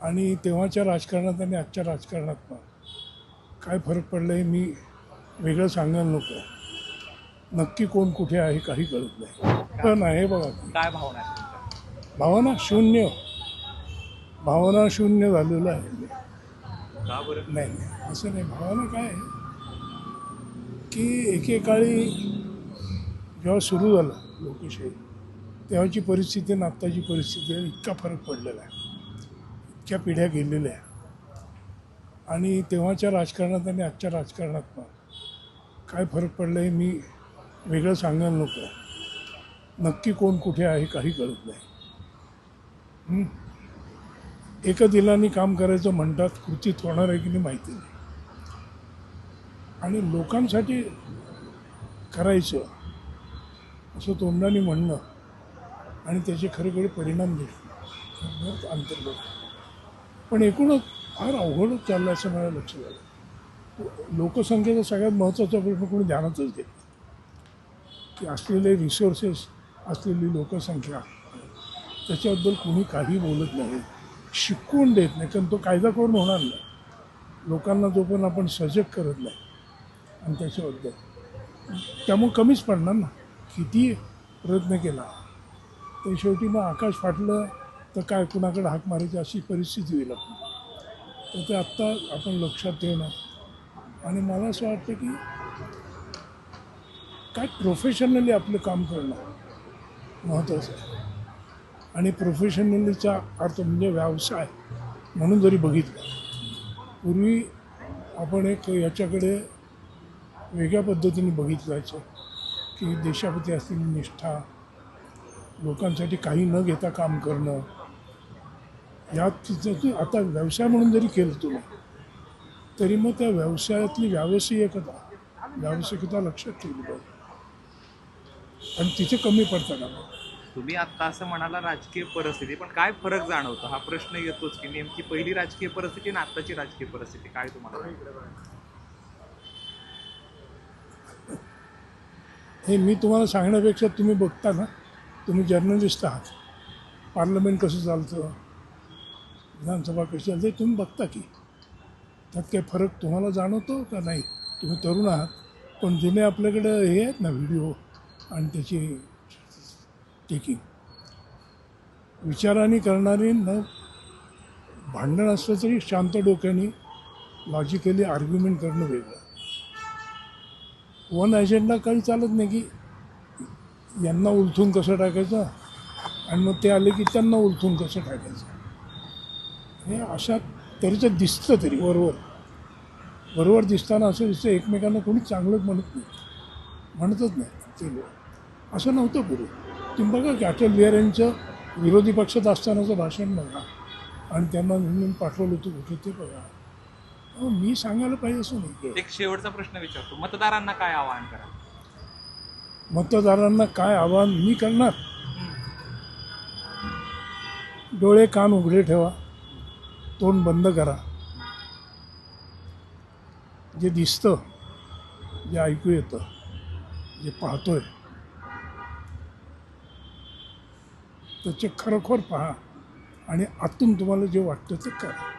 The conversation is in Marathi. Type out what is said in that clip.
आणि तेव्हाच्या राजकारणात आणि आजच्या राजकारणात काय फरक पडला आहे मी वेगळं सांगायला नको. नक्की कोण कुठे आहे काही कळत नाही. पण आहे बघा, काय भावना आहेत तुमच्या? भावना शून्य झालेलं आहे. का बरं? नाही असं नाही. भावना काय आहे की एकेकाळी जेव्हा सुरू झालं लोकशाही तेव्हाची परिस्थिती आणि आत्ताची परिस्थिती इतका फरक पडलेला आहे, इतक्या पिढ्या गेलेल्या आहे. आणि तेव्हाच्या राजकारणात आणि आजच्या राजकारणात काय फरक पडला आहे मी वेगळं सांगायला नको. नक्की कोण कुठे आहे काही कळत नाही. एका दिलाने काम करायचं म्हणतात, कृतीत होणार आहे की नाही माहिती नाही. आणि लोकांसाठी करायचं असं तोंडाने म्हणणं आणि त्याचे खरे परिणाम दिसणं अंतर्गत. पण एकूणच फार अवघडच चाललं असं मला लक्षात आलं. लोकसंख्येचा सगळ्यात महत्त्वाचा प्रश्न कोणी ध्यानातच घेत नाही की असलेले रिसोर्सेस, असलेली लोकसंख्या, त्याच्याबद्दल कोणी काही बोलत नाही, शिकवून देत नाही. कारण तो कायदा करून होणार नाही. लोकांना जोपर्यंत आपण सजग करत नाही आणि त्याच्याबद्दल, त्यामुळे कमीच पडणार ना. किती प्रयत्न केला तर शेवटी मग आकाश फाटलं तर काय कुणाकडे हाक मारायची अशी परिस्थिती होईल आपण. तर ते आत्ता आपण लक्षात ठेवणं. आणि मला असं वाटतं की काय प्रोफेशनली आपलं काम करणं महत्त्वाचं आहे. आणि प्रोफेशनलीचा अर्थ म्हणजे व्यवसाय म्हणून जरी बघितलं, पूर्वी आपण एक याच्याकडे वेगळ्या पद्धतीने बघितलं जायचं की देशाप्रती असलेली निष्ठा, लोकांसाठी काही न घेता काम करणं, यात तिचं आता व्यवसाय म्हणून जरी केलं तुम्ही तरी मग त्या व्यवसायातली व्यावसायिकता लक्षात ठेवली पाहिजे. आणि तिथे कमी पडतं ना. तुम्ही आत्ता असं म्हणाला राजकीय परिस्थिती, पण काय फरक जाणवतो हा प्रश्न येतोच की नेमकी पहिली राजकीय परिस्थिती आणि आत्ताची राजकीय परिस्थिती काय तुम्हाला? हे मी तुम्हाला सांगण्यापेक्षा तुम्ही बघता ना, तुम्ही जर्नलिस्ट आहात. पार्लमेंट कसं चालतं, विधानसभा कशी चालते तुम्ही बघता की त्यात काही फरक तुम्हाला जाणवतो का नाही? तुम्ही तरुण आहात, पण जुने आपल्याकडं हे आहेत ना व्हिडिओ आणि त्याची टेकिंग. विचाराने करणारी न भांडण असलं तरी शांत डोक्याने लॉजिकली आर्ग्युमेंट करणं वेगळं. वन अजेंडा काही चालत नाही की यांना उलथून कसं टाकायचं आणि मग ते आले की त्यांना उलथून कसं टाकायचं. हे अशा तरीचं दिसतं, तरी बरोबर दिसताना असं दिसतं एकमेकांना कोणी चांगलंच म्हणतच नाही ते लोक. असं नव्हतं पूर्वी. तुम्ही बघा की अटल बिहारी यांचं विरोधी पक्षात असतानाचं भाषण बघा आणि त्यांना म्हणून पाठवलं होतं कुठे ते बघा. मी सांगायला पाहिजे असं नाही. एक शेवटचा प्रश्न विचारतो, मतदारांना काय आवाहन करा? मतदारांना काय आवाहन मी करणार? डोळे कान उघडे ठेवा, तोंड बंद करा. जे दिसतं, जे ऐकू येतं, जे पाहतोय त्याचे खरोखर पहा आणि आतून तुम्हाला जे वाटतं ते करा.